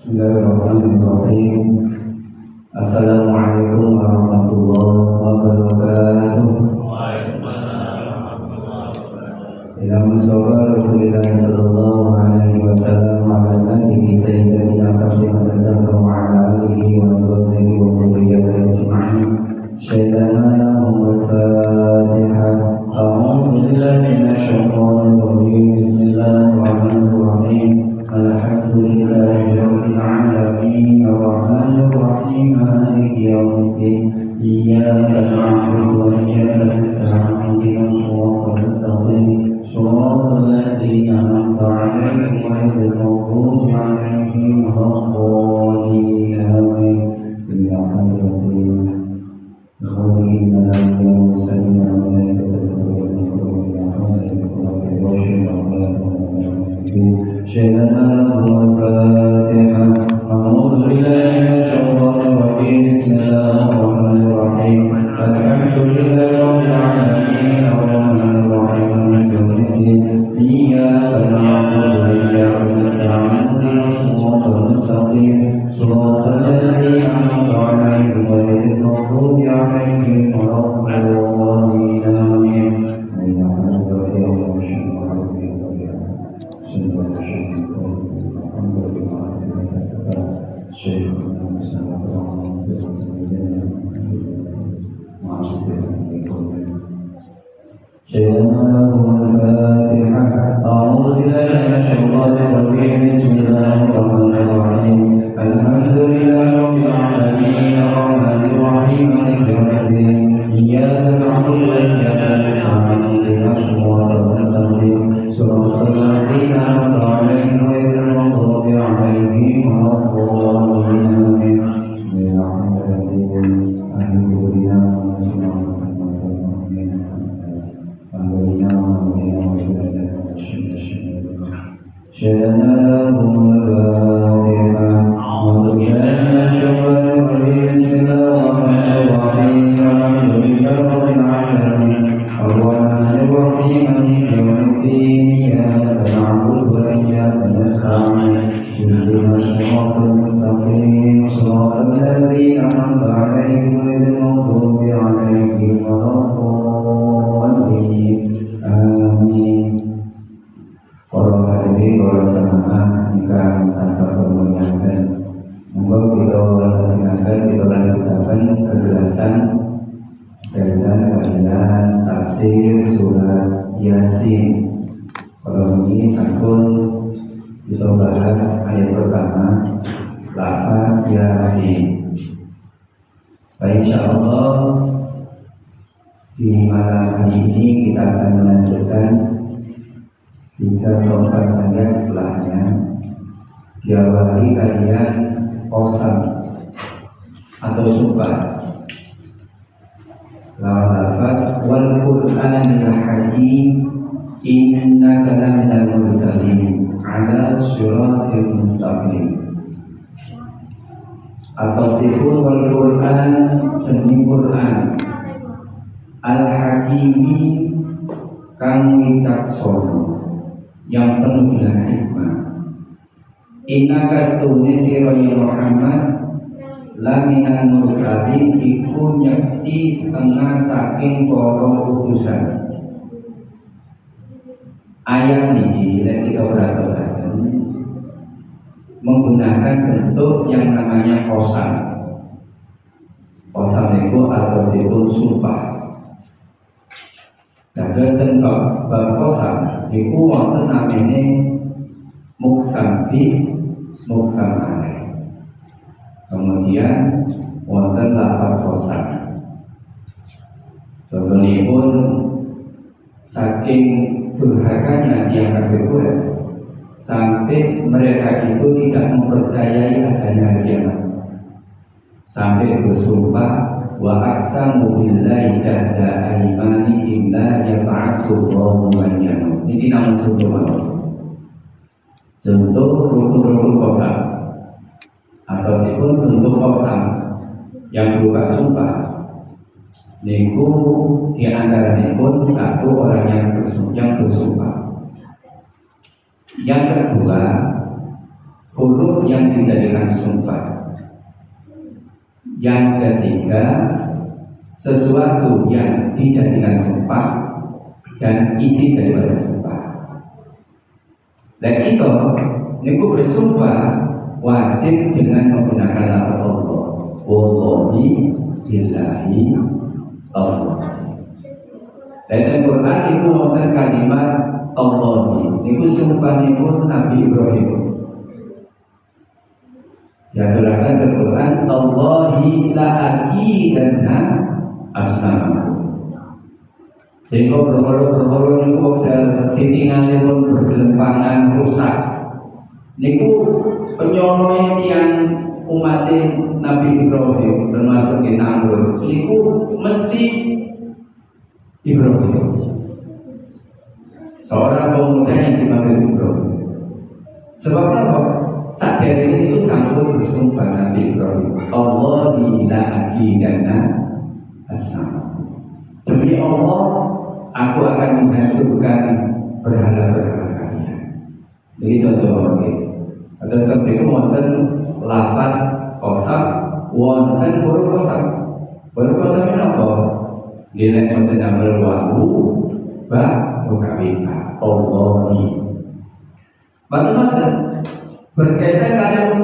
Bismillahirrahmanirrahim. Assalamualaikum warahmatullahi wabarakatuh. Ila Mustafa Rasulullah sallallahu alaihi wasallam wa ala alihi sayyidina Fatimah wa ala alihi wa sahbihi wa dzurriyyatihi ajma'in. Syaitanana al-Fatihah. A'udzu billahi minasyaitonir rajim. Bismillahirrahmanirrahim. Alhamdulillahi rabbil alamin. Ar-rahmanir rahim. Maliki yaumiddin. Iyyaka na'budu wa iyyaka nasta'in. Ihdinas siratal mustaqim. Shiratal ladzina an'amta 'alaihim ghairil maghdubi 'alaihim waladdallin. Amin. Bismillahirrahmanirrahim. Yang penuh dengan hikmah. Inna kastune sira ya Muhammad laminan mursalin iku nyekti setengah saking para utusan. Ayat ini kita perhatikan menggunakan bentuk yang namanya qasam. Qasam itu atau itu sumpah. Dan terus tentang qasam itu wonten namanya muksam bi muksam alaih. Kemudian wonten lafaz qasam. Contohnya pun saking durhakanya yang Quraisy sampai mereka itu tidak mempercayai adanya kiamat, sampai bersumpah wa aqsamu billahi jahda aymanihim la yab'atsu Allahu man yamut. Ini namun contoh rukun-rukun qasam atau sipun bentuk qasam yang berupa sumpah. Niku di antaranya pun satu orang yang bersumpah. Yang kedua, huruf yang dijadikan sumpah. Yang ketiga, sesuatu yang dijadikan sumpah dan isi daripada sumpah. Dan itu, niku bersumpah wajib dengan menggunakan lafaz Allah. Wallahi billahi Allah. Dan Al-Quran itu wonten kalimat Allahi. Niku sumpah niku Nabi Ibrahim. Diaturakan Al-Quran Allahi la aqidanna asnamakum. Sehingga berholo-berholo niku ditinggalipun bergelempangan rusak. Niku penyonoe yang umat Nabi Ibrahim termasuk di Namrud niku mesti Ibrahim. Seorang pemuda yang dipanggil Ibrahim. Sebab apa? Saat ini itu sanggup bersumpah Nabi Ibrahim. Allahi la aqidanna asnamakum. Demi Allah, aku akan menghancurkan berhala-berhala kalian. Jadi contoh ini. Ada seperti itu wonten lafaz qasam, wonten huruf qasam. Huruf qasam ini apa? Nilai wonten damel wawu, ba, mukawika, Allahi. Bagaimana? Berkaitan dengan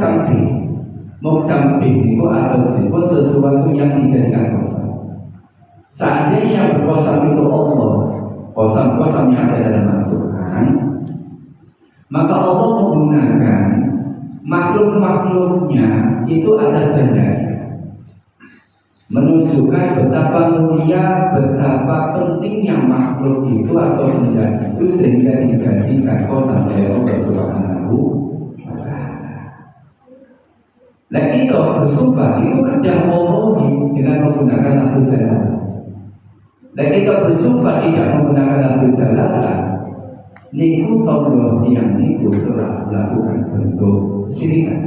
muksambi itu atau sesuatu yang dijadikan qasam. Seandainya yang berqasam itu Allah, qasam-qasam yang ada dalam Al-Quran, maka Allah menggunakan makhluk-makhluknya itu atas kehendaknya, menunjukkan betapa mulia, betapa pentingnya makhluk itu atau benda itu sehingga dijadikan qasam oleh Allah Subhanahu wa Ta'ala. Dan itu bersumpah itu kerja Allah dengan menggunakan lafaz jalalah. Dan kita bersumpah tidak menggunakan lafaz jalalah. Niku tolong yang niku telah melakukan bentuk syirikan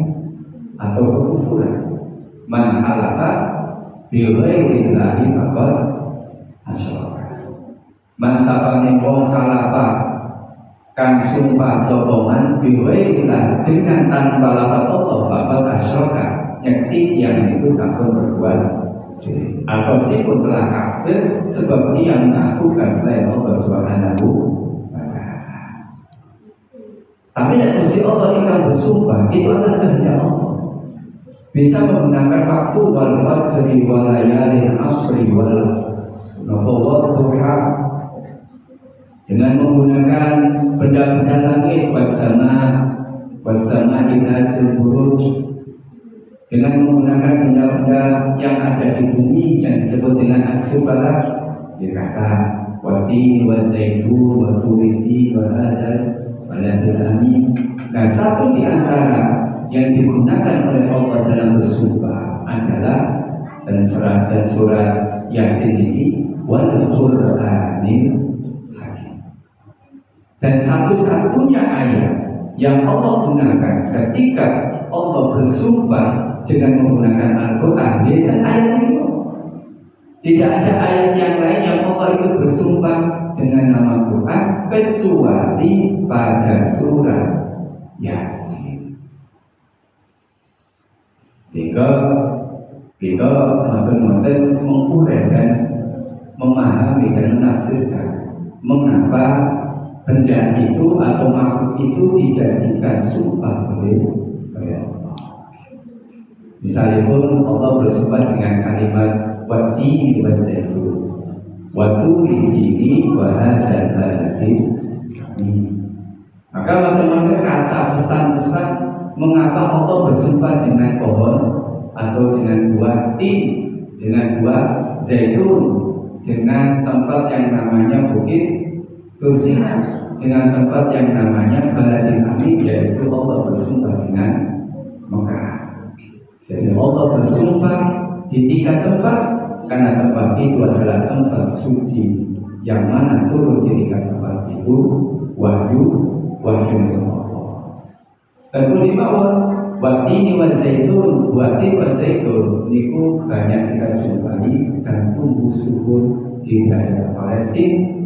atau kekufuran. Man halafa bi ghairillahi faqad asyraka. Man sapane wong halafa kang sumpah sapa man bi ghairillah dengan tanpa lafaz Allah faqad asyraka. Yakti yang itu sampun berbuat syirik atau sipun telah kafir sebab dia mengakukan selain Allah Subhanahu. Tapi yang mesti Allah yang bersumpah itu atas kehendak Allah. Bisa menggunakan waktu wal fajri wal layalin asri wal duha, dengan menggunakan benda-benda langit wasama idatul buruj, dengan menggunakan benda-benda yang ada di bumi yang disebut dengan as-subala, dikata wati wa zaitun wa turisi wa hadal. Nah, satu di antara yang digunakan oleh Allah dalam bersumpah adalah dan surat Yasin ini wal Qur'anil Hakim. Dan satu-satunya ayat yang Allah gunakan ketika Allah bersumpah dengan menggunakan Al-Quran yaitu ayat ini. Tidak ada ayat yang lain yang Allah itu bersumpah dengan nama Quran kecuali pada surat Yasin. Sehingga kita makin mengurai dan memahami dan menafsirkan mengapa benda itu atau makhluk itu dijadikan sumpah oleh Allah. Misalnya pun Allah bersumpah dengan kalimat wati wa zaitun, waktu di sini bahasa baladin. Maka teman-teman kata pesan-pesan mengapa Allah bersumpah dengan pohon atau dengan buah tin, dengan buah zaitun, dengan tempat yang namanya bukit Tusinan, dengan tempat yang namanya baladin amin, yaitu Allah bersumpah dengan Mekah. Jadi Allah bersumpah di 3 tempat karena tempat itu adalah tempat suci yang mana turun di 3 tempat itu wahyu dari Allah. Dan di bawah watini wa zaitun, watin wa zaitun niku banyak kita jumpai dan tumbuh subur di daerah Palestina.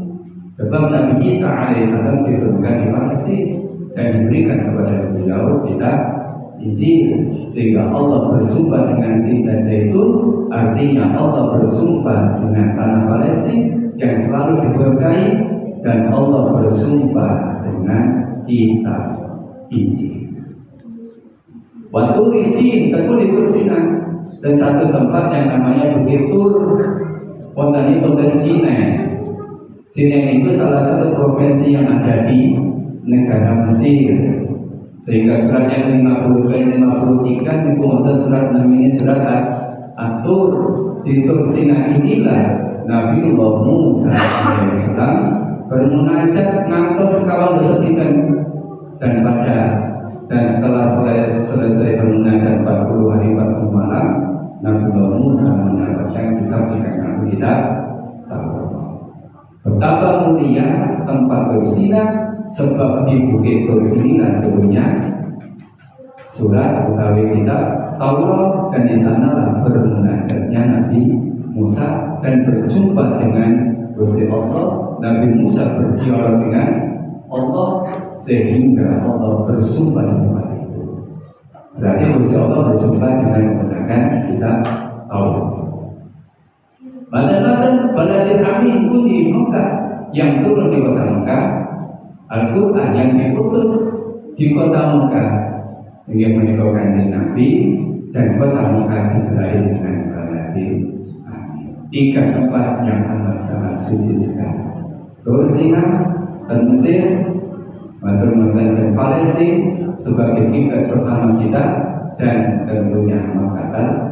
Sebab Nabi Isa alaihissalam diturunkan di Palestina dan diberikan kepada beliau kitab Injil. Sehingga Allah bersumpah dengan tinta zaitun, artinya Allah bersumpah dengan tanah Palestina yang selalu diberkahi, dan Allah bersumpah dengan kitab Injil. Waktu Risin tekun itu Sinai, dan satu tempat yang namanya Bukit Tur, Wonten Sinai. Sinai itu salah satu provinsi yang ada di negara Mesir. Sehingga surat yang 50 dan 53 itu wonten surat namanya surat At-Tur. Di Tur Sinai inilah Nabiullah Musa alaihissalam bermunajat ngantos sekawan dosa dinten, dan setelah selesai bermunajat 40 hari 40 malam, Nabiullah Musa mendapatkan kitab Taurat. Betapa mulia tempat bersina, sebab di Bukit Tur inilah turunnya surat utawi kitab Taurat, dan di sanalah bermunajatnya Nabi Musa dan berjumpa dengan Gusti Allah. Nabi Musa berdialog dengan Allah sehingga Allah bersumpah di tempat itu. Berarti Gusti Allah bersumpah dengan menggunakan kitab Taurat. Baladil Amin pun di Mekah, yang turun di kota Mekah. Al-Quran yang diutus di kota Mekah ingin menyebabkan Nabi, dan kota Mekah digerai dengan Baladil Amin. 3 tempat yang amat sangat suci sekali: Tur Sinai, dan Mesir, dan Palestina sebagai kiblat pertama kita, dan tentunya Makkah.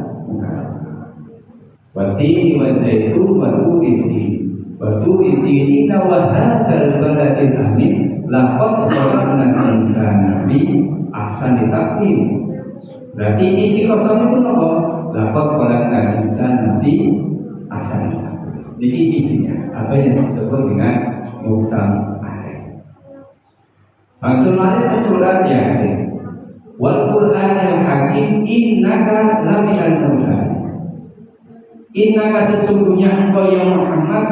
Watini wa zaitun wa turi sinin wa hadzal baladil amin laqad khalaqnal insana fi ahsani taqwim. Berarti isi kosong itu apa? Laqad khalaqnal insana fi ahsani taqwim. Jadi isinya apa yang disebut dengan musam ayat. Maksud ayat surat Yasin. Wal Qur'anil Hakim innaka laminal mursalin. Innaka sesungguhnya engkau yang Muhammad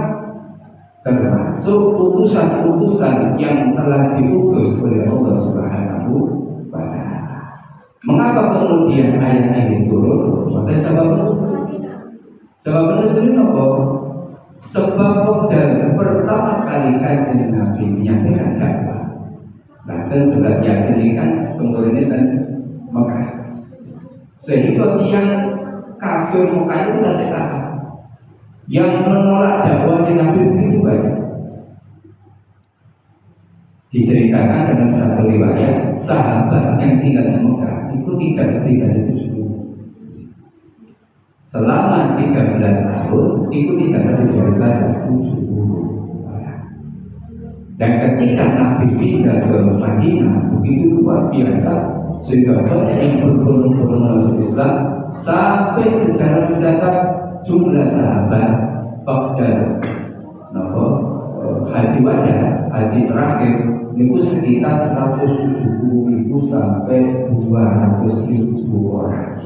termasuk utusan-utusan yang telah diutus oleh Allah Subhanahu wa Ta'ala. Mengapa kemudian ayat ini turun? Maka sebab nuzulnya apa? Sebab dari pertama kali kajian Nabi menyampaikan dakwah. Bahkan surat Yasin ini kan kemudian dan Mekah. Sehingga yang kafir Mekah itu kita sekarang yang menolak dakwahnya Nabi begitu banyak. Diceritakan dalam satu riwayat, sahabat yang tinggal di Mekah itu tidak lebih dari 70. Selama 13 tahun itu tidak lebih dari 70 orang. Dan ketika Nabi pindah ke Madinah begitu luar biasa, sehingga banyak yang berbondong-bondong masuk Islam, sampai sejarah mencatat jumlah sahabat pada haji wajah, haji terakhir itu sekitar 170.000 sampai 200.000 orang.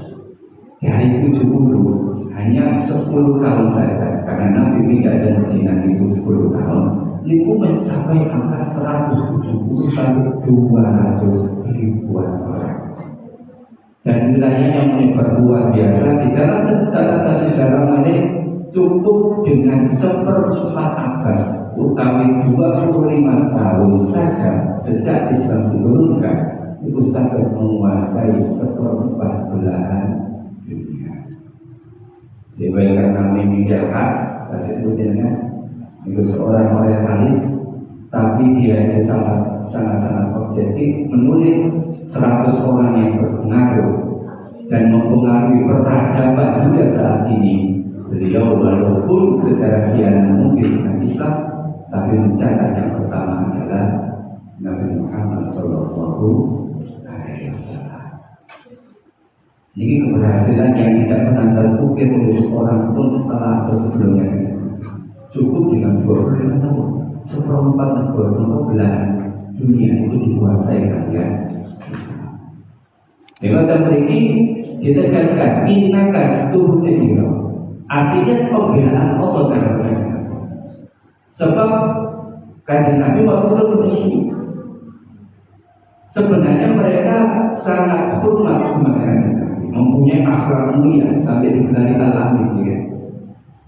Dari 70 hanya 10 tahun saja, karena Nabi tidak ada Madinah itu 10 tahun, itu mencapai angka 170 sampai 200.000 orang. Dan wilayahnya menyebar luar biasa. Di dalam catatan sejarah Malik cukup dengan 1/4 abad, utawi 25 tahun saja sejak Islam diturunkan, itu sampai menguasai 1/4 belahan dunia. Sebagai kami menjahat, kasih tujuannya itu seorang orientalis, tapi dia sangat objektif, menulis 100 orang yang berpengaruh dan mempengaruhi peradaban dunia saat ini. Beliau walaupun secara kianan mungkin dengan Islam, tapi mencatat yang pertama adalah Nabi Muhammad Sallallahu Alaihi Wasallam. Ini keberhasilan yang tidak pernah terukir oleh seorang pun setelah atau sebelumnya. Cukup dengan 25 tahun, 1/4 negara belahan dunia itu dikuasai kalian. Lewat memiliki ditegaskan innakas tuhun negara. Artinya pembelaan Allah terhadap kajian Nabi. Sebab kajian Nabi waktu itu bermusuh. Sebenarnya mereka sangat hormat kepada kanjeng Nabi, mempunyai akhlak mulia sampai digelari al-amin ya.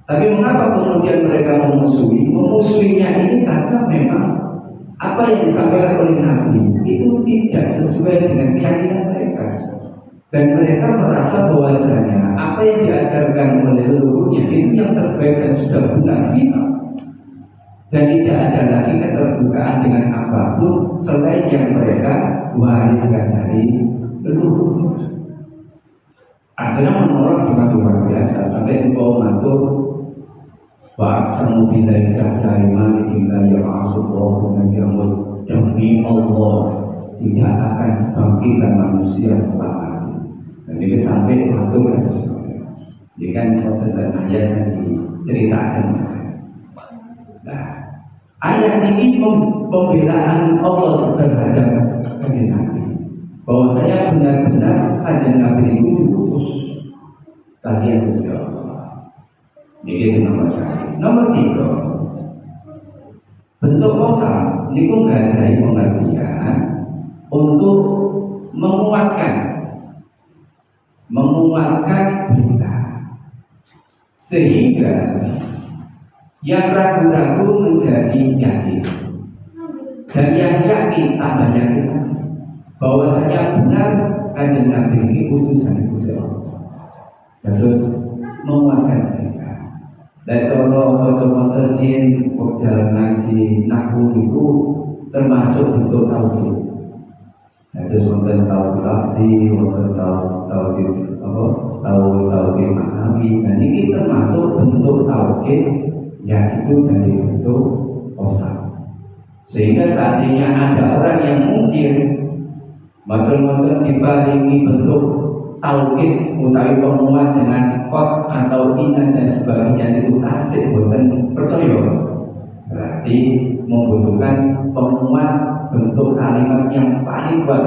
Tapi mengapa kemudian mereka memusuhi? Memusuhinya ini karena memang apa yang disampaikan oleh Nabi itu tidak sesuai dengan keyakinan mereka. Dan mereka merasa bahwasanya apa yang diajarkan oleh leluhurnya itu yang terbaik dan sudah benar final. Dan tidak ada lagi keterbukaan dengan apapun selain yang mereka wariskan dari leluhur. Akhirnya menolak dengan luar biasa sampai engkau matur wa aqsamu billahi jahda imanikum la ya'asullahi min yamut. Demi Allah tidak akan bangkitkan manusia setelah mati. Dan ini sampai matur dan sebagainya. Ini kan tentang ayat yang diceritakan. Nah, ayat ini pembelaan Allah terhadap kanjeng Nabi. Bahwasanya benar-benar kanjeng Nabi itu diutus kalian Gusti Allah. Ini nomor satu. Nomor tiga, bentuk qasam ini pun ada pengertian untuk menguatkan berita, sehingga yang ragu-ragu menjadi yakin, dan yang yakin tambah yakin bahwasanya benar kanjeng Nabi ini utusan Gusti Allah. Terus menguatkan mereka. Dan contoh sin dalam ngaji nahwu itu termasuk bentuk tauhid. Terus wonten tauhid lafzi, wonten tauhid tauhid ma'nawi. Dan ini termasuk bentuk tauhid yaitu dari bentuk qasam. Sehingga seandainya ada orang yang mungkin betul-betul diparingi bentuk tauhid utawi penguat dengan kot atau inat dan sebagainya itu tasik boten percaya, berarti membutuhkan penguat bentuk kalimat yang paling kuat.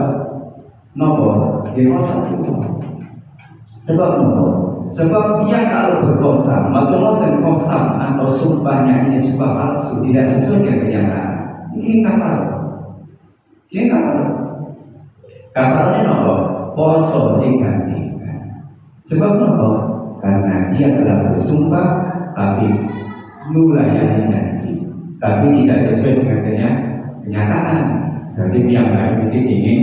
Nopo di qasam itu. Sebab nopo? Sebab dia kalau berqasam, dan qasam atau sumpahnya ini sumpah palsu tidak sesuai dengan kenyataan. Ini kapal. Kapalnya nopo? Poso digantikan. Sebab nopo? Karena dia telah bersumpah tapi nulayani janji, tapi tidak sesuai dengan kenyataan. Jadi yang lain itu ingin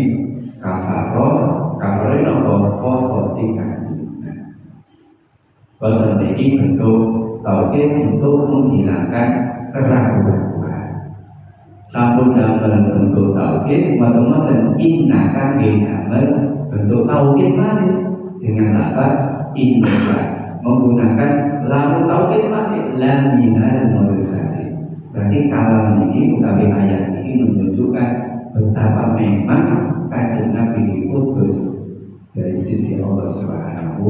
kafarnya nopo? Poso digantikan. Bahkan ini bentuk tauhid untuk menghilangkan keraguan. Sampun dalam bentuk tauhid, teman-teman innakan binamal bentuk tauhid mati dengan lafaz inna, menggunakan lamu tauhid mati lam minal mursalin. Berarti kalam ini utawi ayat ini menunjukkan betapa memang kanjeng Nabi diutus dari sisi Allah Subhanahu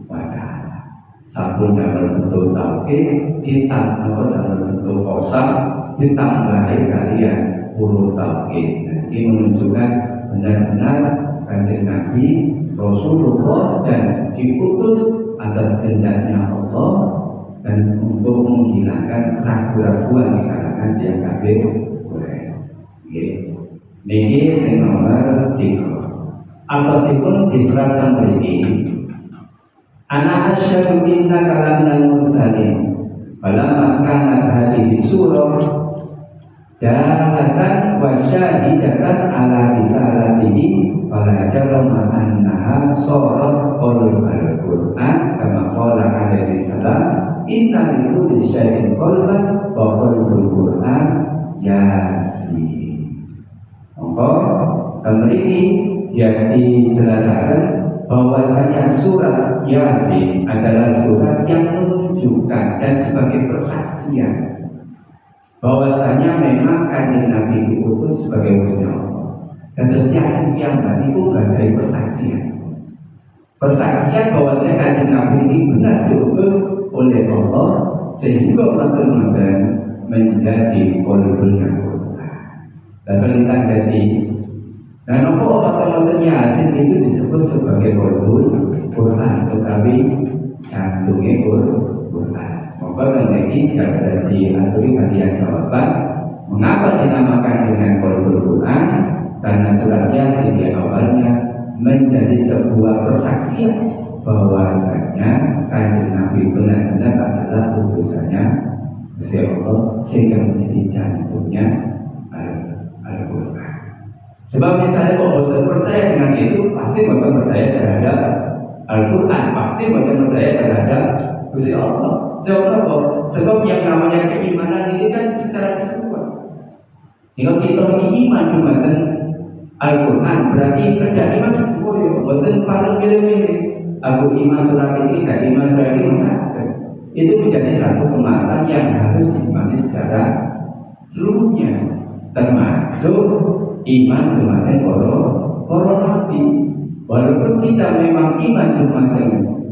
wa Ta'ala. Sampun dalam bentuk tauhid ditambah dalam bentuk qasam ditambahi kalian huruf tauhid. Ini menunjukkan benar-benar kanjeng Nabi Rasulullah dan diutus atas kehendaknya Allah dan untuk menghilangkan keraguan-keraguan di kalangan yang kafir Quraisy. Niki sing nomor 3. Atasipun diserahkan mriki. Ana asyhadu innaka laminal mursalin. Falamma kanat hadhihi surah dalatan wa syahidatan ala risalatihi fala jarama annaha surat al-Qur'an kama qala alaihi salam inna likulli syai'in qalban wa qalbul Qur'an Yasin. Mriki yang dijelaskan bahwasanya surat Yasin adalah surat yang menunjukkan dan sebagai persaksian bahwasanya memang kanjeng Nabi diutus sebagai utusan Allah. Dan terus Yasin yang itu dari persaksian bahwasanya kanjeng Nabi ini benar diutus oleh Allah sehingga betul-betul menjadi qalbulnya Quran. Dan selintas jadi dan betul-betul Yasin itu disebut sebagai qalbul Quran, tetapi jantungnya Quran. Maka ini tidak diaturi kalian jawaban mengapa dinamakan dengan qalbul Quran karena surat Yasin di awalnya menjadi sebuah kesaksian bahwasanya Kanjeng Nabi benar-benar adalah utusannya Gusti Allah, sehingga menjadi jantungnya Al-Quran. Sebab misalnya kalau betul percaya dengan itu, pasti betul percaya terhadap Al-Quran, pasti betul percaya terhadap Gusti Allah. Sebab yang namanya keimanan ini kan secara keseluruhan. Jika kita beriman dengan Al-Quran, berarti kerja iman semuanya, betul paling pilih-pilih. Aku iman surat ini, gak iman surat ini, masalah. Itu menjadi satu kemasan yang harus diimani secara seluruhnya, termasuk iman dengan para nabi. Walaupun kita memang iman dengan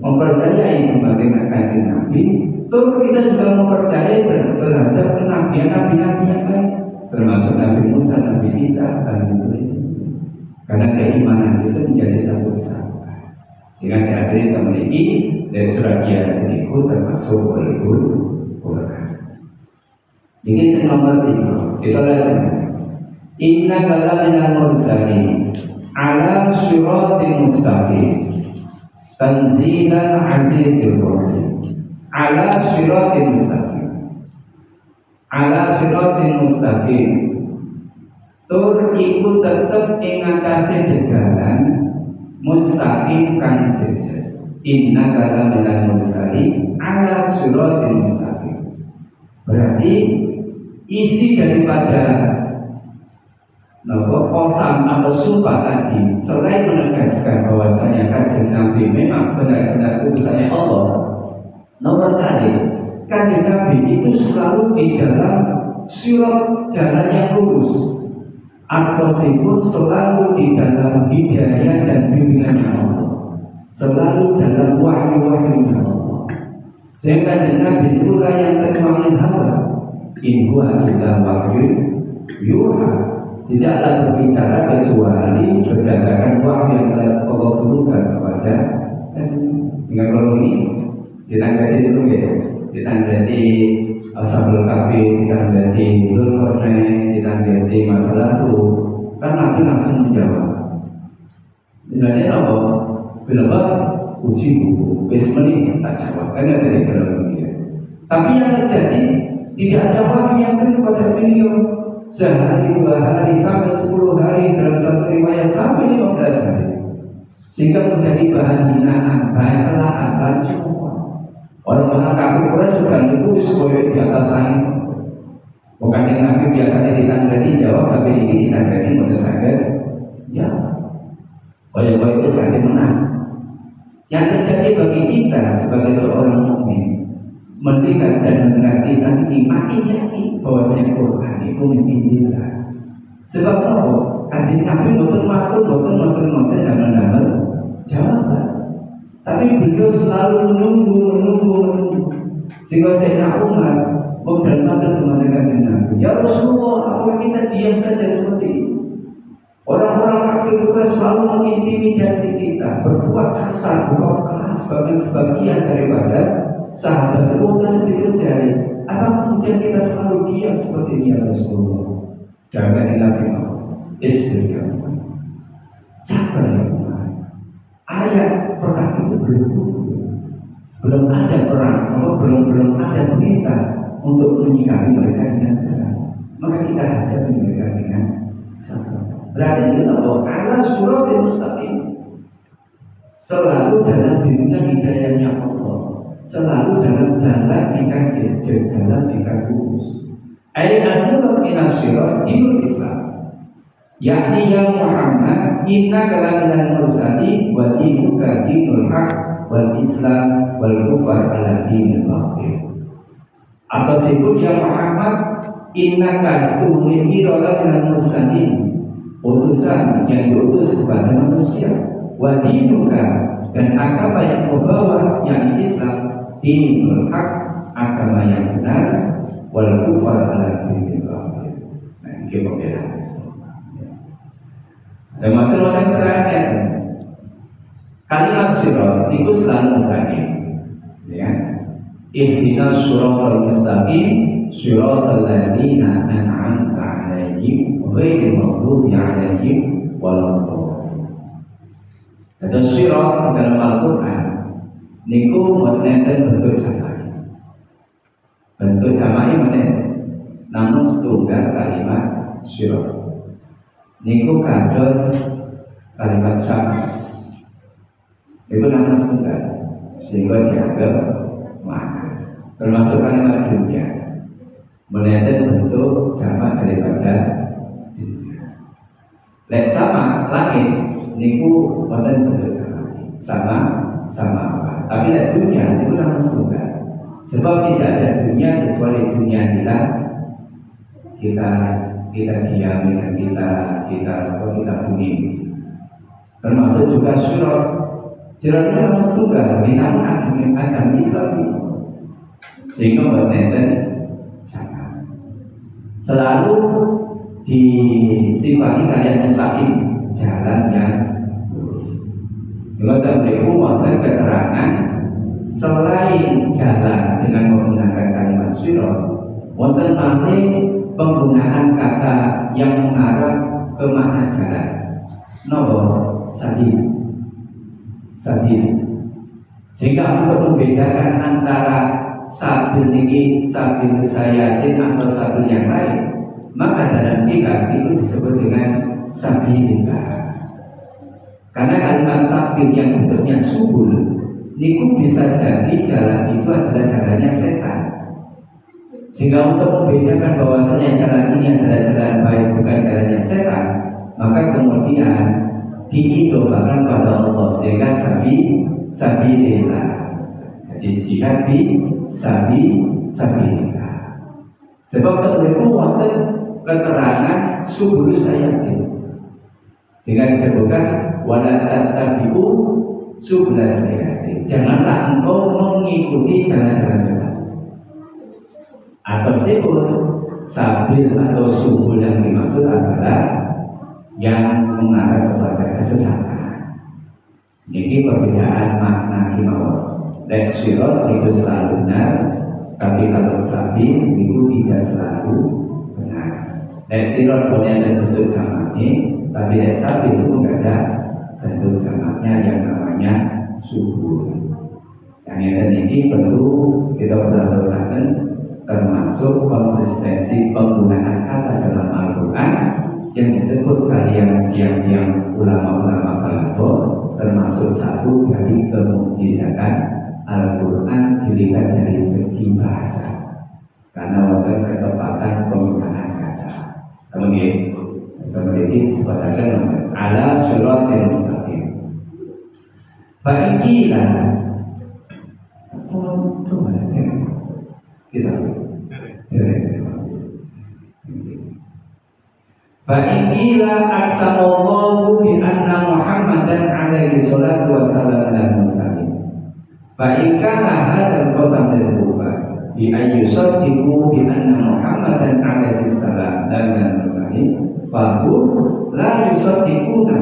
mempercayai dengan Kanjeng Nabi, tentu kita juga mempercayai terhadap nabi-nabi yang lain, termasuk Nabi Musa, Nabi Isa, dan lain-lain. Karena keimanan itu menjadi satu kesatuan. Sehingga kita memiliki dari surat Yasin itu termasuk Al-Quran. Ini nomor 3. Kita lihat. Inna kalamina mursalin ala syiratin mustaqim tanzilal azizir rahim. Ala syiratin mustaqim. Ala syiratin mustaqim. Tur iku tetep ing atase dedalan mustaqim kang jejer. Inna kalamina mursalin ala syiratin mustaqim. Berarti isi daripada kosam atau sumpah tadi, selain menegaskan bahwasanya Kanjeng Nabi memang benar-benar utusannya Allah, nomor kali Kanjeng Nabi itu selalu di dalam sirat jalan yang lurus, atau pun selalu di dalam hidayah dan bimbingan Allah, selalu dalam wahyu-wahyu Allah. Sehingga Kanjeng Nabi itu yang terkawin hawa, in huwa illa wahyu yuha. Tidaklah berbicara kecuali berdasarkan wahyu yang telah Allah turunkan kepada Kanjeng. Sehingga kalau ini ditanggapi dulu ya, ditanggapi Ashabul Kahfi, ditanggapi Dzulqarnain, ditanggapi masa lalu, kan Nabi langsung menjawab. Sebenarnya apa? Bila uji buku, bismillah tak jawab, karena dari dalam dia. Tapi yang terjadi tidak ada wahyu yang turun kepada beliau. Sehari, 2 hari, sampai 10 hari, dalam satu riwayat sampai 15 hari, sehingga menjadi bahan hinaan, bahan celaan, bahan cemoohan. Orang-orang kafir Quraisy sudah lulus koyok di atas langit. Bukan yang Nabi biasanya ditandai jawab, tapi ini ditandai berdasarkan jawab. Koyok itu sekali menang. Yang terjadi bagi kita sebagai seorang mukmin, melihat dan mendengar kisah ini, makin yakin bahwasanya Quran itu menginjilkan. Sebab apa? Kanjeng Nabi boten matur damel jawaban. Tapi beliau selalu menunggu. Sehingga Sayyidina Umar berkata kepada Kanjeng Nabi, ya Rasulullah, apakah kita diam saja seperti ini? Orang-orang kafir Quraisy selalu mengintimidasi kita, berbuat kasar, berbuat keras bagi sebagian daripada sahabat itu tersebut terjadi. Apa kemudian kita selalu diam seperti ini ya Rasulullah? Jangan Nabi Muhammad. Sabar ya Tuhan. Ayat perang itu belum ada perang, belum ada berita untuk menyikapi mereka dengan keras. Maka kita hadapi mereka dengan sabar. Berarti kita bahwa Allah surah mustaqim, selalu dalam bimbingan hidayahnya Allah, selalu dalam ikan jejer, dalam ikan lurus. Al-mulk minas syirat dinul Islam, yakni ya Muhammad, inna kalaminal mursali wa dinuka dinul haq wal Islam wal kufar ala dinil batil. Atau sebut ya Muhammad, inna kastumul kalaminal mursali, utusan yang diutus kepada manusia, wa dinuka, dan agama yang membawa yang Islam, dinul haq, agama yang benar, wal kufar ala dinil batil. Nah, ini perbedaan. Dan materi terakhir, kalimat syirat itu selalu mustaqim, ya. Ihdinas siratal mustaqim, siratal ladzina an'amta 'alaihim. alaihim ghairil maghdubi alaihim waladdallin. Terus sirat dalam Al-Quran niku mboten bentuk jamak. Bentuk jamak mboten, namun setunggal kalimat sirat. Niku kados kalimat syams. Itu namun setunggal sehingga dianggap makas. Termasuk kalimat dunia. Mboten bentuk jamak daripada dunia. Lek sama langit niku wonten bentuk sama apa. Tapi lek dunia itu nama setunggal. Sebab tidak ada dunia kecuali dunia kita diami dan kita bumi. Termasuk juga surat. Surat itu nama setunggal. Namun agama Islam itu sehingga wonten jamak. Selalu disifati kalian mustaqim, jalan yang lurus. Juga beliau wonten keterangan selain jalan dengan menggunakan kalimat sirat, wonten malih penggunaan kata yang mengarah ke makna jalan. Nopo sabil. Sehingga untuk membedakan antara sabil ini, sabil sayatin atau sabil yang lain, maka dalam jihad itu disebut dengan sabilillah. Karena kalimat sabil yang bentuknya subul, niku bisa jadi jalan itu adalah jalannya setan. Sehingga untuk membedakan bahwasanya jalan ini adalah jalan baik bukan jalannya setan, maka kemudian diidofakan pada Allah sehingga sabilillah. Jadi jihad di sabilillah. Sebab terlalu wonten keterangan subul sayatin. Sehingga disebutkan wala tattabi'u subulas sayatin. Janganlah engkau mengikuti jalan-jalan setan. Atau sebut sabil atau subul yang dimaksud adalah yang mengarah kepada kesesatan. Ini perbedaan makna kemauan. Lek sirat itu selalu benar, tapi kalau sabil itu tidak selalu benar. Lek sirat boleh ada bentuk jamaknya, tapi lek sabil itu tidak ada bentuk jamaknya yang namanya subul. Yang ini perlu kita perhatikan, termasuk konsistensi penggunaan kata dalam Al-Quran yang disebut kalian yang ulama-ulama balaghah, termasuk satu dari kemukjizatan Al-Quran dilihat dari segi bahasa, karena wonten ketepatan penggunaan kata. Kemudian seperti disebutkan ala siratal mustaqim. Baiklah, itu maksudnya kita. Fa'inila aksamallahu bi anna Muhammadan alaihi salatu wassalam dan mustaqim. Fa'ikana hadal qasam dan kufar bi ayyusaddiqu bi anna Muhammadan alaihi salam dan mustaqim fahum la yusaddiquna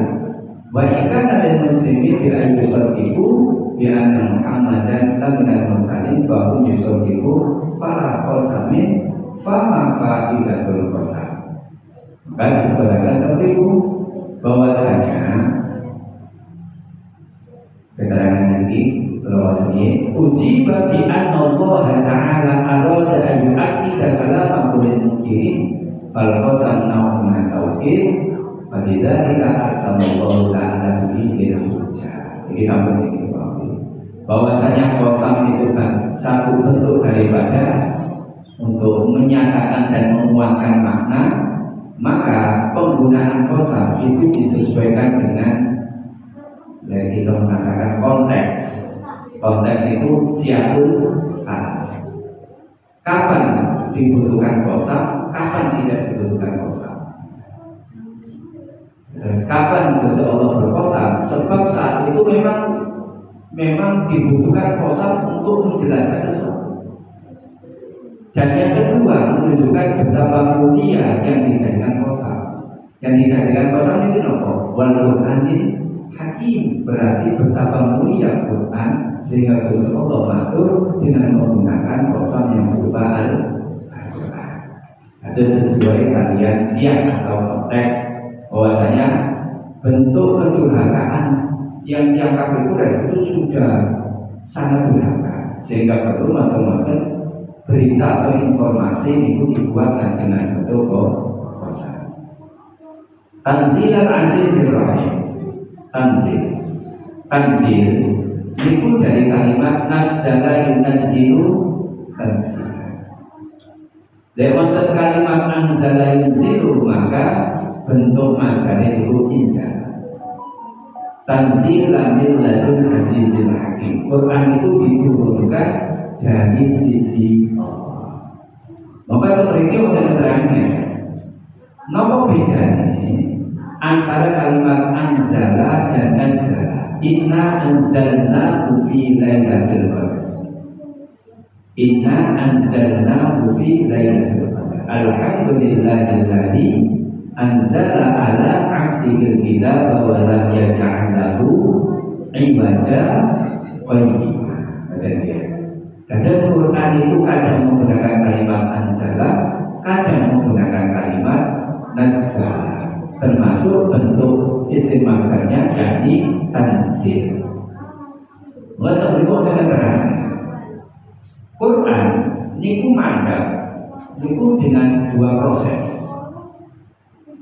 wa ikana lil muslimin bi ayyusaddiqu bi anna Muhammadan dan mustaqim fahum yusaddiqu fala qasamin fama fa'idatul qasam. Maka disebutkan tertipu bahwasanya keterangan ini bahwasanya uji bagi Allah Taala arada an yu'akkida kalamahu lil mungkirin fal qasam nawma tauhid falidzalika aqsamallahu ta'ala bihi hujjah. Jadi sampai ini bahwasanya qasam itu kan satu bentuk daripada untuk menyatakan dan menguatkan makna. Maka penggunaan qasam itu disesuaikan dengan kita mengatakan konteks. Konteks itu siapun kapan dibutuhkan qasam, kapan tidak dibutuhkan qasam. Terus kapan Gusti Allah berqasam? Sebab saat itu memang dibutuhkan qasam untuk menjelaskan sesuatu. Dan yang kedua menunjukkan betapa mulia yang dijadikan qasam. Yang dijadikan qasam itu apa? Wal Qur'anil Hakim, berarti betapa mulia Quran sehingga Gusti Allah matur dengan menggunakan qasam yang berupa Al-Quran. Itu sesuai kalian siap atau konteks bahwasanya bentuk kedurhakaan yang kafir itu sudah sangat durhaka, sehingga perlu teman-teman berita atau informasi itu dibuatkan dengan bentuk kosa. Tanzil al-azizir rahim. Tanzil itu dari kalimat nazzala yunazzilu tanzil. Lewat kalimat anzala yunzilu maka bentuk masdarnya itu inzal. Tanzilan min ladun azizil hakim. Quran itu diturunkan dari sisi Allah. Maka itu mereka sudah terangnya. Napa bedanya antara kalimat anzala dan nazzala? Inna anzalnahu fi lailatul qadar. Inna anzalnahu fi lailatul qadar. Alhamdulillahilladzi anzala ala 'abdihi al-kitaba wa lam yaj'al lahu 'iwaja qayyima. Kadang Quran itu kadang menggunakan kalimat anzala, kadang menggunakan kalimat nazzala. Termasuk bentuk isim masdarnya yakni tanzil. Maka berikut dengan terang. Quran niku mandap niku dengan dua proses.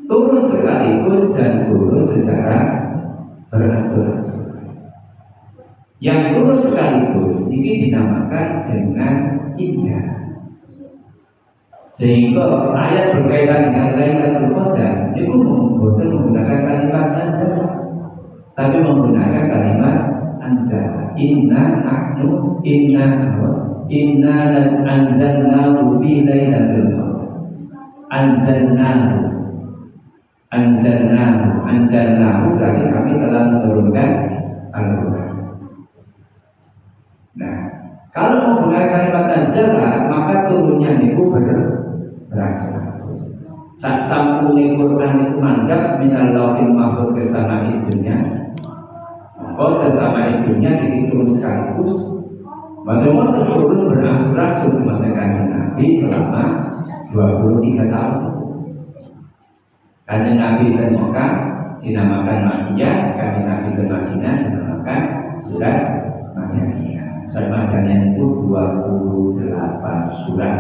Turun sekaligus dan turun secara berangsur-angsur. Yang turun sekaligus ini dinamakan dengan injil. Sehingga ayat berkaitan dengan Lailatul Qadar itu bukan menggunakan kalimat nazar, tapi menggunakan kalimat anzal. Inna anzalnahu fi lailatul qadar. Anzalnahu berarti kami telah menurunkan Al-Quran. Nah, kalau menggunakan kalimat nazala maka turunnya itu berangsur-angsur. Saat sampune Quran itu mandap minal lauhil mahfuz ke sama ibunya, maka ke sama ibunya diturun sekaligus. Bagaimana turun berangsur-angsur kemerdekaan Nabi selama 23 tahun. Kanjeng Nabi ke Mekah dinamakan Makkiyah, kanjeng Nabi ke Madinah dinamakan surat Madaniyah. Surat Madaniyah itu 28 surat.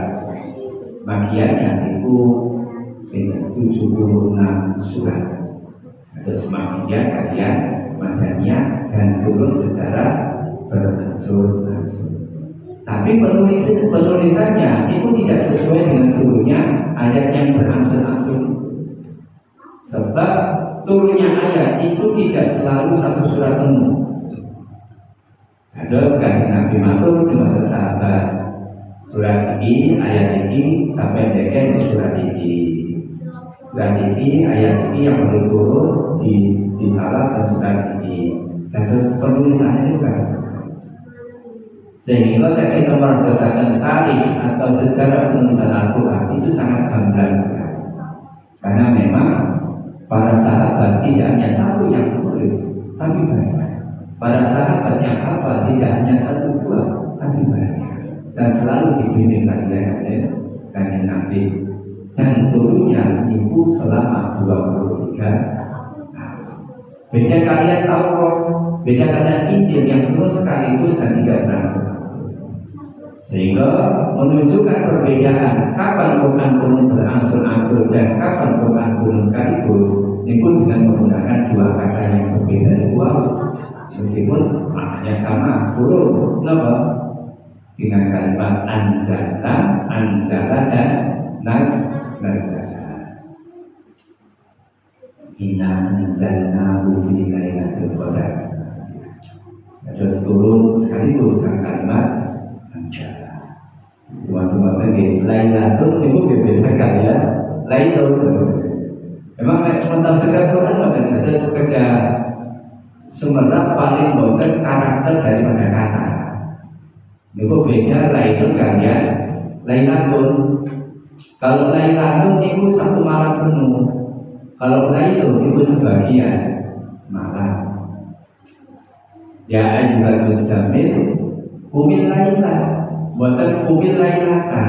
Makkiyahnya itu 76 surat. Terus Makkiyah kalian Madaniyah dan turun secara berangsur-angsur. Tapi penulisannya itu tidak sesuai dengan turunnya ayat yang berangsur-angsur. Sebab turunnya ayat itu tidak selalu satu surat penuh. Terus kanjeng Nabi matur kepada sahabat, surat ini, ayat ini sampai dengan surat ini. Surat ini, ayat ini yang perlu turun di salah dan surat ini. Terus penulisannya juga sehingga kita berdasarkan tarikh atau sejarah penulisan Al-Quran itu sangat gamblang sekali. Karena memang para sahabat tidak hanya satu yang menulis, tapi banyak. Para sahabat yang hafal tidak hanya satu dua, tapi banyak. Dan selalu dibimbing kanjeng Nabi. Dan turunnya itu selama 23 tahun. Beda kalian Taurat, beda kalian Injil yang turun sekaligus dan tidak berangsur-angsur. Sehingga menunjukkan perbedaan kapan Quran turun berangsur-angsur dan kapan Quran turun sekaligus itu dengan menggunakan dua kata yang berbeda dua, meskipun maknanya sama, turun. Kenapa? Dengan kalimat anzala dan nazala. Inna anzalnahu fi lailatul qadar. Terus turun sekaligus dengan kalimat anzala. Cuma lagi Lailatul itu berbeda ya. Lailatul. Memang mentafsirkan Quran bukan ada sekedar semerap paling boten karakter daripada kata. Itu beda Lailatul kalian. Lailatul. Kalau Lailatul itu satu malam penuh. Kalau Lailatul itu sebagian malam. Ya ayyuhal muzammil qumil laila. Buatan kumil lailata.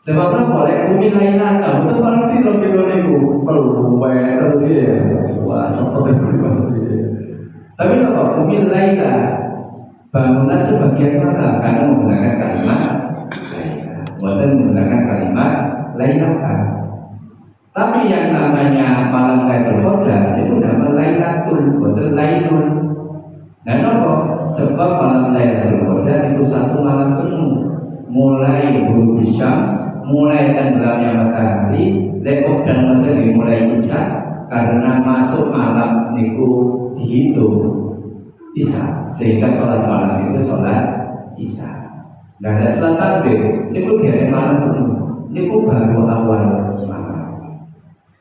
Sebabnya boleh bumi lain tahu itu kalau tidur itu perlu terus ya. Wah, seperti itu. Tapi kalau bumi lain bangunan sebagian mata karena menggunakan kalimat bukan menggunakan kalimat lailatan. Tapi yang namanya malam Lailatul Qadar itu nama Lailatul, bukan Lailun. Dan apa? Sebab malam Lailatul Qadar itu satu malam penuh, mulai ghurubi syams, mulai tenggelamnya matahari, lekuk dan matahari mulai isya, karena masuk malam niku dihitung isya, sehingga sholat malam itu sholat isya. Dan ada sholat maghrib, niku dari malam penuh, niku baru awal malam.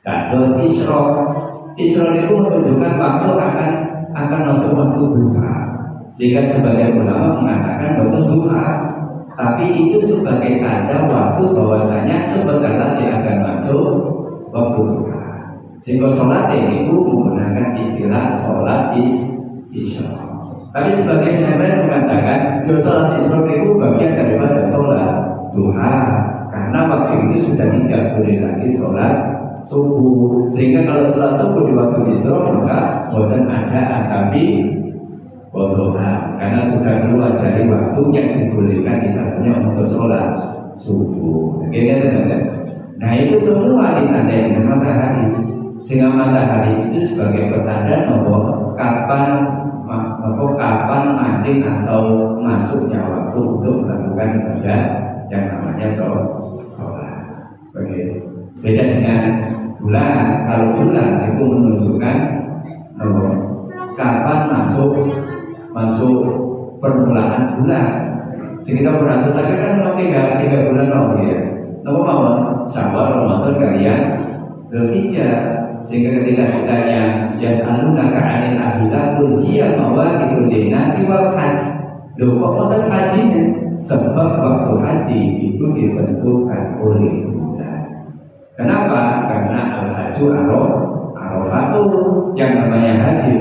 Terus Isra itu menunjukkan waktu akan masuk waktu duha, sehingga sebagian ulama mengatakan waktu duha. Tapi itu sebagai tanda waktu bahwasanya sebentar dia akan masuk waktu duha. Sehingga sholat itu menggunakan istilah sholat isya. Tapi sebagian yang lain mengatakan sholat isya itu bagian daripada sholat duha, karena waktu itu sudah tidak boleh lagi sholat subuh. Sehingga kalau sholat subuh di waktu isya maka bukan ada tapi bodohan, karena sudah keluar dari waktu yang dibolehkan di dalamnya untuk sholat subuh. Nah itu semua ditandai dengan matahari, sehingga matahari itu sebagai petanda bahwa kapan mancing atau masuknya waktu untuk melakukan ibadah yang namanya sholat. Begitu. Beda dengan bulan. Kalau bulan itu menunjukkan kapan masuk permulaan bulan. Sekitar beratus akhir kan tiga bulan ya. Nopo mawon Syawal, Ramadan, kalian Dzulhijjah. Sehingga ketika ditanya yas'alunaka 'anil ahillah qul hiya mawaqitul linnasi wal haji. Loh kok wonten hajinya? Sebab waktu haji itu ditentukan oleh bulan. Kenapa? Karena al-haju Arafah. Yang namanya haji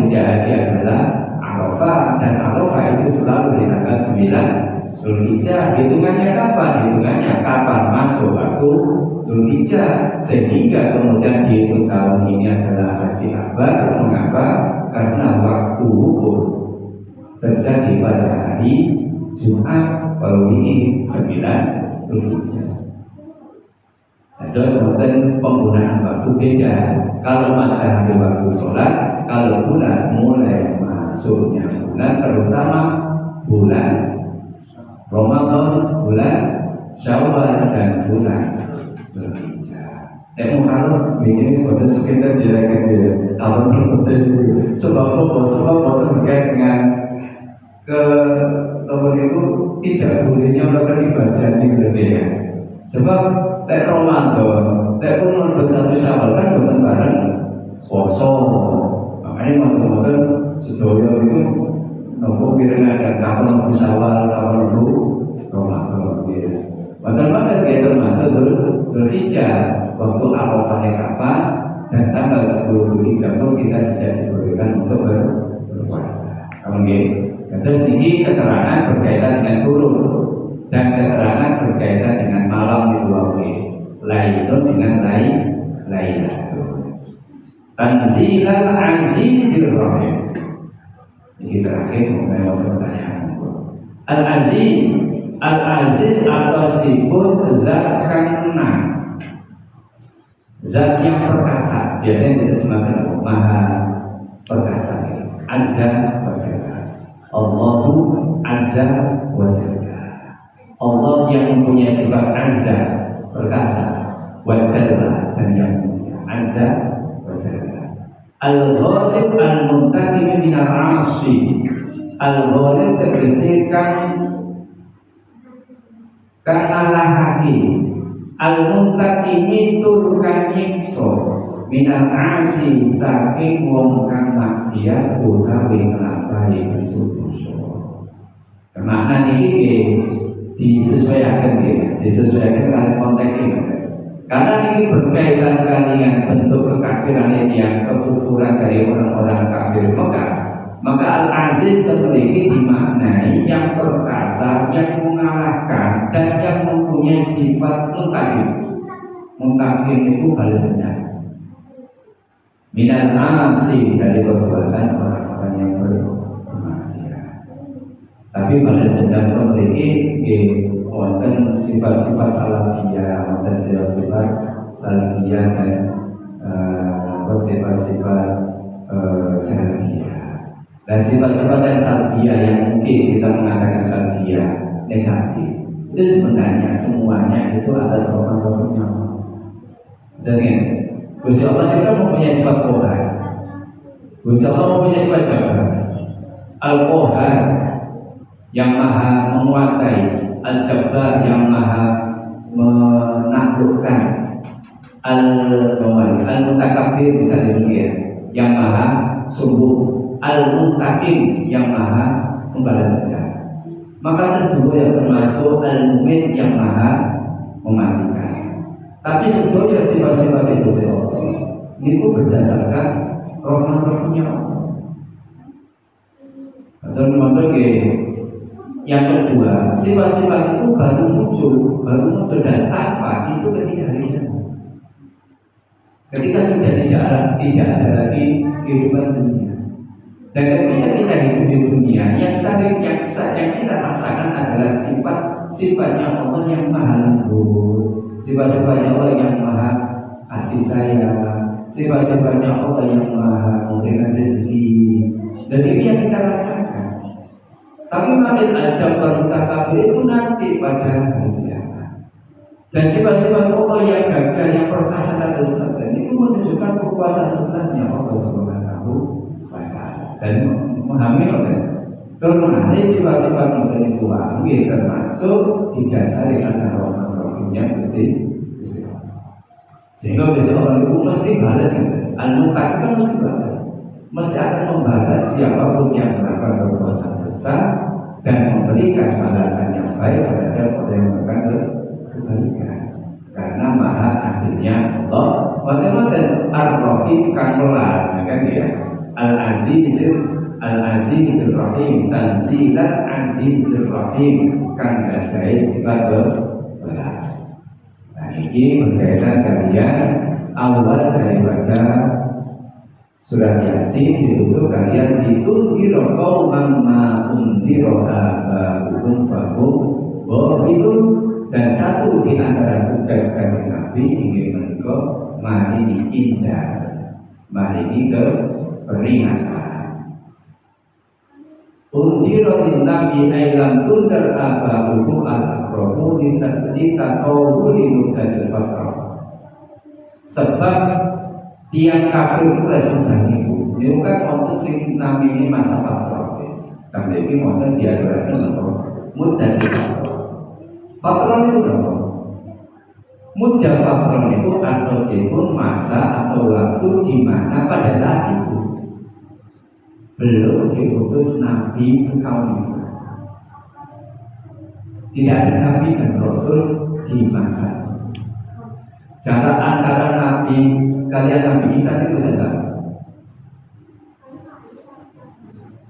adalah Arafah, dan Arafah itu selalu di tanggal 9 Dzulhijjah. Hitungannya kapan? Hitungannya kapan masuk waktu Dzulhijjah, sehingga kemudian dihitung tahun ini adalah haji akbar. Mengapa? Karena waktu wukuf terjadi pada hari Jumat, kalau ini 9 Dzulhijjah. Terus kemudian penggunaan waktu beda. Kalau matahari waktu sholat, kalau bulan mulai masuknya bulan, terutama bulan Ramadan, bulan Syawal, dan bulan Dzulhijjah. Kalau begini sudah sekitar jaraknya tahun berikutnya. Sebab terkait dengan tahun itu tidak bolehnya melakukan ibadah di gereja. Sebab tek Ramadan, tek pun bersatu Syawal kan bukan bareng poso. Makanya teman-teman sedoyo itu nopo piringan dan tahun Syawal, tahun Ramadan. Bahkan dia termasuk Dzulhijjah, waktu Arafahnya kapan, dan tanggal 10 Dzulhijjah pun kita tidak dibolehkan untuk berpuasa. Kemudian, terus ini keterangan berkaitan dengan turun, dan keterangan berkaitan dengan malam itu Lailun dengan Lailatul. Tanzilal Azizir Rahim. Ini terakhir mengenai pertanyaan. Al-Aziz atau sifat zat yang menang, zat yang perkasa. Biasanya diterjemahkan maha perkasa. Azza wa Jalla. Allahu Azza wa Jalla. Allah yang mempunyai sifat azza, perkasa, wa Jalla, dan yang mulia. Azza wa Jalla. Al-Ghalib al-Muntakim min al-'asyi. Al-Ghalib tegese kang lahaki. Al-Muntakimi tur kang nyiksa minal 'asyi saking wong kang maksiat utawi nglampahi dosa. Makna iki disesuaikan dengan konteks ini. Karena ini berkaitan dengan bentuk kekafiran yang kekufuran dari orang-orang kafir Mekah, maka Al-Aziz memiliki dimaknai yang perkasa, yang mengalahkan, dan yang mempunyai sifat muntakim. mungkakin itu balas dendam. Minal asi dari perbuatan orang-orang yang bermaksiat. Tapi balas dendam itu memiliki wonten sifat-sifat salafiyah, wonten sifat-sifat salafiyah dan sifat-sifat salafiyah. Dan sifat-sifat yang salafiyah yang mungkin kita mengatakan salafiyah negatif, itu sebenarnya semuanya itu atas rahmat-rahmatnya. Terus ini, Gusti Allah juga mempunyai sifat Qahar. Gusti Allah mempunyai sifat Jabbar. Al-Qahar yang maha menguasai, Al-Jabbar yang maha menaklukkan, Al-Mutakabbir bisa demikian, yang maha sungguh, Al-Muntakim yang maha membalas dendam. Maka sebetulnya termasuk Al-Mumin yang maha mematikan. Tapi sebetulnya sifat-sifat itu itu berdasarkan rahmat-rahmatnya Allah. Teman-teman, yang kedua, sifat-sifat itu baru muncul dan tanpa itu ketika hari kiamat. Ketika sudah tidak ada lagi kehidupan dunia. Dan ketika kita hidup di dunia, yang kita rasakan adalah sifat-sifatnya Allah yang maha lembut, sifat-sifatnya Allah yang maha kasih sayang, sifat-sifatnya Allah yang maha memberikan rezeki. Dan ini yang kita rasakan. Tapi makin Al-Jabbar Mutakabbir itu nanti pada hari kiamat. Dan sifat-sifat Allah yang gagah, yang perkasa dan sebagainya itu menunjukkan kekuasaan Allahnya Allah Subhanahu wa Ta'ala. Dan memahami karena sifat-sifat model itu termasuk didasari karena rahmat-rahmatnya Gusti Allah. Sehingga Gusti Allah itu mesti balas. Al-Muttaqin kan mesti balas. Mesti akan membalas siapapun yang melakukan perbuatan dosa dan memberikan balasan yang baik kepada orang yang melakukan kebaikan. Karena maha adilnya Allah. Bagaimana Ar-Rahim kan melas, kan ya? Al-Azizir Rahim, Tanzilat Azizir Rahim, kan gadai sifat belas. Nah ini berkaitan kalian awal daripada surah Yasin ditutup kalian ditundiro qauman ma undiro abahukum fahum ghafilun. Dan satu di antara tugas Kanjeng Nabi ingin menikah mari indah, mari ini ke peringatan. Undiro linnafi ailam tundar abahukum al-akramu litatawul linudadil fatrah. Sebab tiang kafir itu sudah nipu. Ini kan wonten sing namine masa fatrah. Kami iki wonten diaduraken apa? Mudah fatrah. Fatrah itu apa? Mudah fatrah itu artosipun masa atau waktu di mana pada saat itu belum diutus Nabi ke kaum itu. Tidak ada Nabi dan Rasul di masa itu. Jarak antara Nabi kalian Nabi Isa itu datang.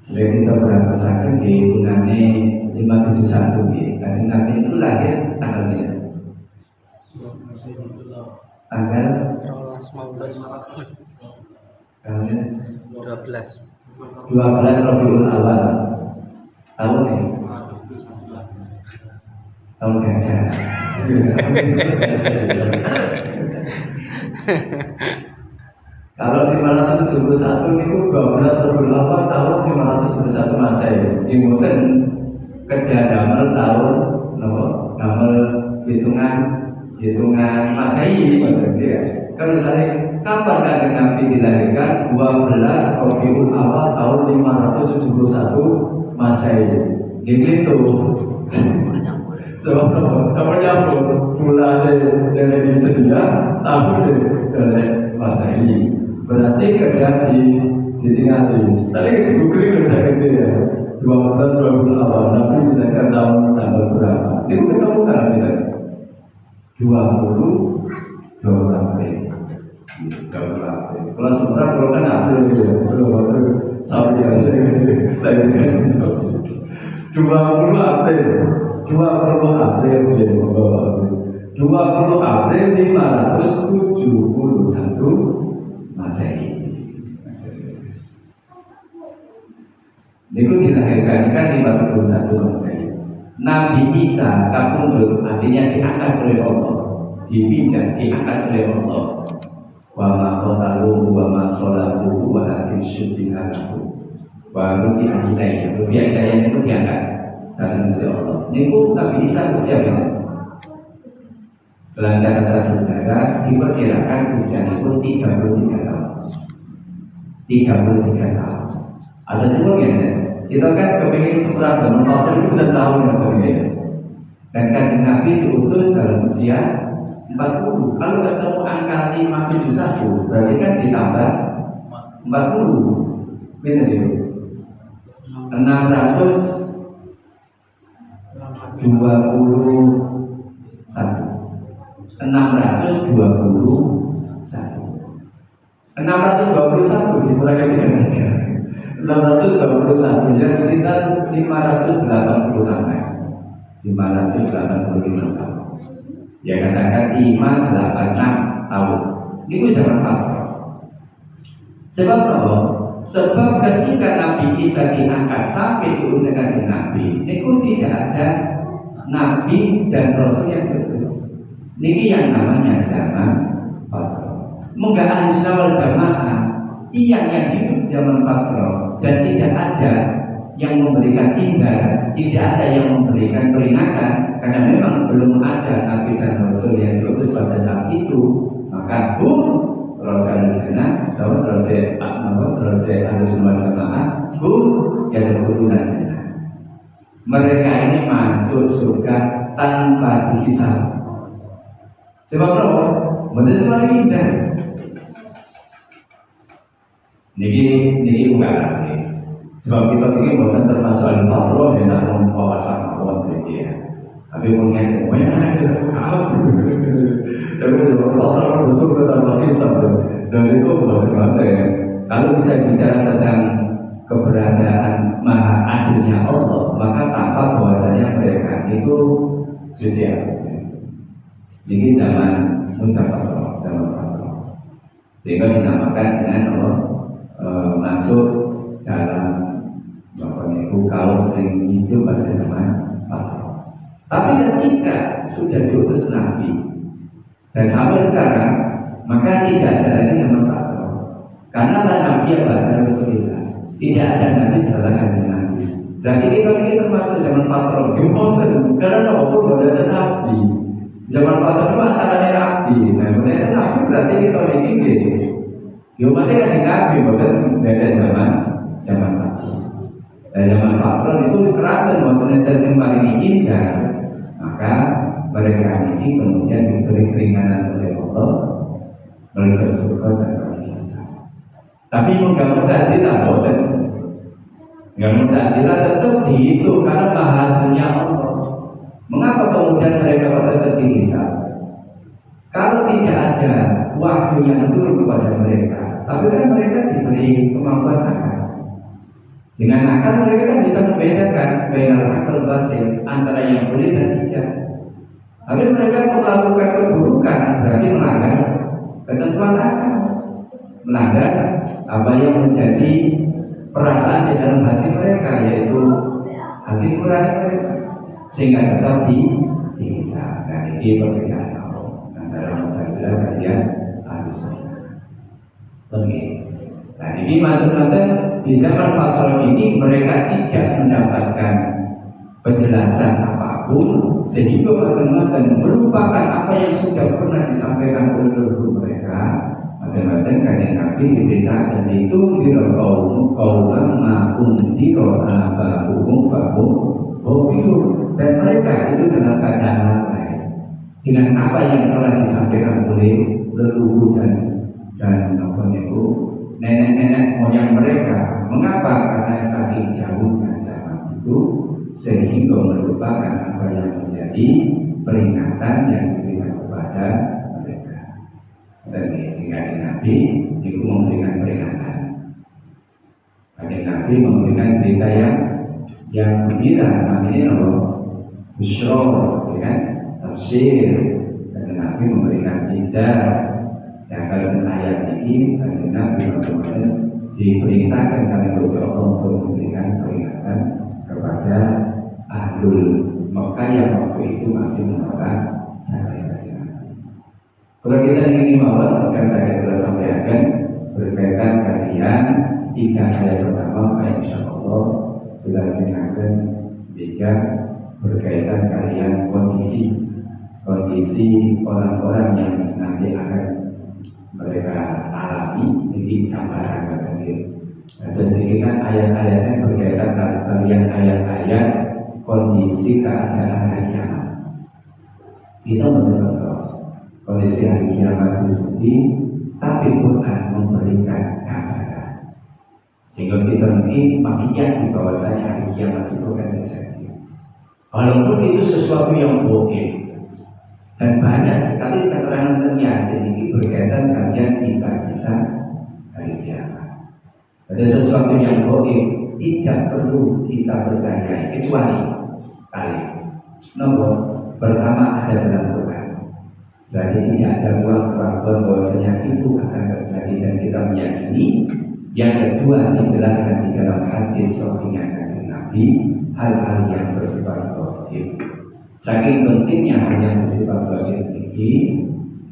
Jadi kita berasakan di bulannya 571 ya. Kasih Nabi itu lahir tanggalnya. Tanggal 12 Rabiul Awal. Tahun ini. Tahun gajah. Kalau 571 itu 12 Rabiul Awal tahun 571 Masehi. Dimungkin kerja damel tahun damel hitungan Masehi ya. Kalau misalnya kapan Kanjeng Nabi dilahirkan 12 Rabiul Awal tahun 571 Masehi. Gitu. Sebab tercampur bulan dari sedia tahun dari Masehi. Berarti kerja ditinggali. Tadi googling saya gitu ya. 12 Rabiul Awal Nabi dilahirkan tahun tanggal berapa? Itu ketemu kan kita 20 April. Kalau sebenarnya kalau kan April ya, belum sampai aja lagi kan 20 April ya, 20 April 571 Masehi. Niku dilahirkan kan 571 Masehi. Nabi Isa kapundhut, artinya diangkat oleh Allah, dipindah, diangkat oleh Allah. Wa ma qataluhu wa ma salabuhu walakin syubbiha lahu. Wa rufi'a ilaihi. Rufi'a ilaihi itu diangkat dari sisi Allah. Niku Nabi Isa usia berapa? Dalam catatan sejarah diperkirakan usianya itu 33 tahun. 33 tahun. Ada sebelumnya, kita kan kepingin setelah zaman Rasul itu udah tahu yang kepingin. Dan Kanjeng Nabi diutus dalam usia 40. Kalau ketemu angka 571, berarti kan ditambah 40. Benar itu. 621 dikurangi dengan 3 621 ya sekitar 585 tahun. Ya katakan 586 tahun. Ini zaman Fatro. Sebab apa? Sebab ketika Nabi Isa diangkat sampai di usia Kanjeng Nabi, itu tidak ada Nabi dan Rasul yang berutus. Ini yang namanya zaman Fatro. Menggak Ahlussunnah wal Jamaah yang hidup zaman Fatro dan tidak ada yang memberikan indah, tidak ada yang memberikan peringatan, karena memang belum ada Nabi dan Rasul yang diutus pada saat itu. Maka Rasul Jannah, Rasul Ahlussunnah wal Jamaah, yang berhubungan dengan mereka ini masuk surga tanpa dihisab. Sebab apa? Mereka semua indah. Niki bukan. Sebab kita pikir bukan termasuk al-Fatro yang tak membawasan mawon saja. Tapi mungkin tapi al-Fatro besar bertambah kisah. Dan itu bukan ya. Kalau bisa bicara tentang keberadaan maha adilnya Allah, maka tampak bahwasanya mereka itu spesial. Jadi zaman Fatro, sehingga dinamakan dengan Allah masuk dalam kaum sering hidup pada zaman Fatro. Tapi ketika sudah diutus Nabi dan sampai sekarang, maka tidak ada lagi zaman Fatro. Karena lah Nabi yang pada Rasulullah, tidak ada Nabi setelah Kanjeng Nabi. Berarti kita ini termasuk zaman Fatro. Karena walaupun ada Nabi, zaman Fatro itu antara Nabi. Nah, sebenarnya Nabi berarti kita ini. Umatnya Kanjeng Nabi, bukan beda zaman Fatro. Dan zaman Fatro itu keraton waktu yang paling indah, maka mereka ini kemudian diberi keringanan oleh Allah, mereka surga dan berhisab. Tapi enggak Mu'tazilah, bukan? Enggak Mu'tazilah tetap dihitung karena bahasanya Allah. Mengapa kemudian mereka tetap dihisab? Kalau tidak ada wahyu yang turun kepada mereka, tapi kan mereka diberi kemampuan akal. Dengan akal mereka kan bisa membedakan bainal akal batin, antara yang boleh dan tidak. Tapi mereka melakukan keburukan berarti melanggar ketentuan akal, melanggar apa yang menjadi perasaan di dalam hati mereka, yaitu hati nurani mereka, sehingga tetap dihisab. Nah, ini perbedaan antara Mu'tazilah dan Ahlussunnah. Oke. Nah, ini maksudnya di zaman Fatro ini mereka tidak mendapatkan penjelasan apapun, sehingga macam-macam merupakan apa yang sudah pernah disampaikan oleh leluhur mereka. Macam-macam Kanjeng Nabi diberitakan itu dirakaum makum dirakaum fakum dan mereka itu dalam keadaan lalai dengan apa yang telah disampaikan oleh leluhur dan apa itu nenek-nenek moyang mereka. Mengapa? Karena saking jauhnya zaman itu sehingga merupakan apa yang menjadi peringatan yang diberikan kepada mereka. Dan sehingga Nabi itu memberikan peringatan. Nabi memberikan berita yang gembira, namanya Allah Busyra, ya kan? Tafsir, Nabi memberikan hidayah. Yang dalam ayat ini Kanjeng Nabi Muhammad diperintahkan oleh Gusti Allah untuk memberikan peringatan kepada Ahlul Mekah yang waktu itu masih menolak syariat Islam. Kalau kita ingin bahwa akan saya telah sampaikan berkaitan kalian 3 ayat pertama, insya Allah dilaksanakan bijak berkaitan kalian kondisi orang-orang yang nanti akan mereka alami ini gambaran tadi. Terus ini kan ayat-ayatnya berkaitan kalian ayat-ayat kondisi keadaan hari kiamat. Kita mendengar terus kondisi hari kiamat itu, tapi Quran memberikan gambaran sehingga kita mungkin makin yakin bahwasanya hari kiamat itu akan terjadi. Walaupun itu sesuatu yang bohong. Dan banyak sekali keterangan Yasin ini berkaitan kalian kisah-kisah hari kiamat. Ada sesuatu yang bohong tidak perlu kita percaya kecuali kali nomor pertama ada dalam Quran. Berarti tidak ada ruang keraguan bahwasanya itu akan terjadi dan kita meyakini. Yang kedua dijelaskan di dalam hadis sahih Kanjeng Nabi hal-hal yang bersifat positif. Saking pentingnya hal yang bersifat bagian ini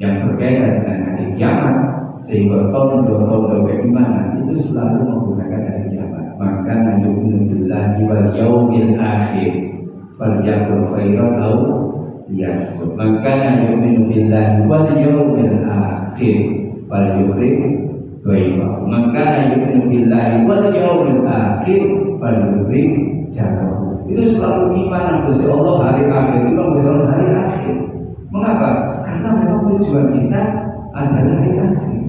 yang berkaitan dengan hari kiamat, sehingga tondo keimanan itu selalu menggunakan hari kiamat. Maka yu'minu billahi wal yaumil akhir falyaqul khairan aw liyasmut. Maka yu'minu billahi wal yaumil akhir falyukrim dhaifahu. Maka yu'minu billahi wal yaumil akhir falyukrim jarahu. Itu selalu iman Gusti Allah hari akhir, itu Gusti Allah hari akhir. Mengapa? Karena memang tujuan kita adalah hari akhir.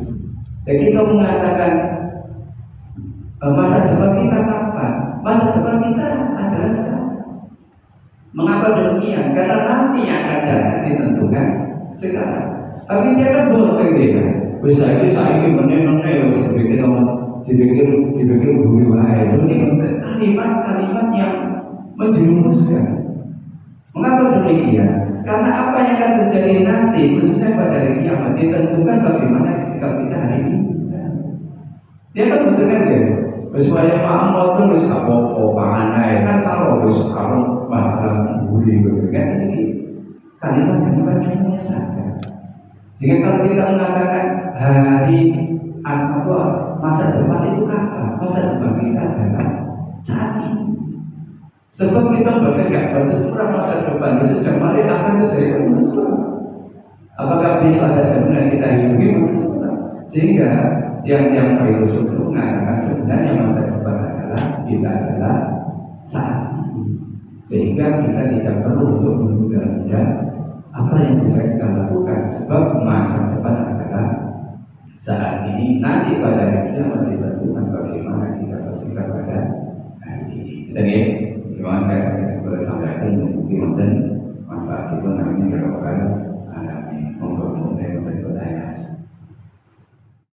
Dan kita mengatakan masa depan kita kapan? Masa depan kita adalah sekarang. Mengapa demikian? Karena nanti yang akan datang ditentukan sekarang. Tapi dia kan buat kegiatan. Bisa ini menenangnya, dipikir bumi bahaya. Ini kalimat yang menjerumuskan. Mengapa demikian? Karena apa yang akan terjadi nanti, khususnya pada hari kiamat, ditentukan bagaimana sikap kita hari ini. Dia kan betul kan ya? Supaya maaf itu bisa apa-apa, panganai kan kalau sekarang masalah buli gitu kan? Jadi kalimat-kalimat yang menyesatkan. Sehingga kalau kita mengatakan hari apa masa depan itu kapan? Masa depan kita adalah saat ini. Sebab kita bergerak pada setelah masa depan sejak mari akan terjadi masalah. Apakah bisa ada jaminan kita hidup masalah? Sehingga yang filosof itu mengatakan sebenarnya masa depan kita adalah saat ini. Sehingga kita tidak perlu untuk menunda-nunda apa yang bisa kita lakukan. Sebab masa depan adalah saat ini. Nanti pada hari kiamat ditentukan bagaimana kita bersikap pada hari ini. Jadi terima kasih kepada sampaikan mungkin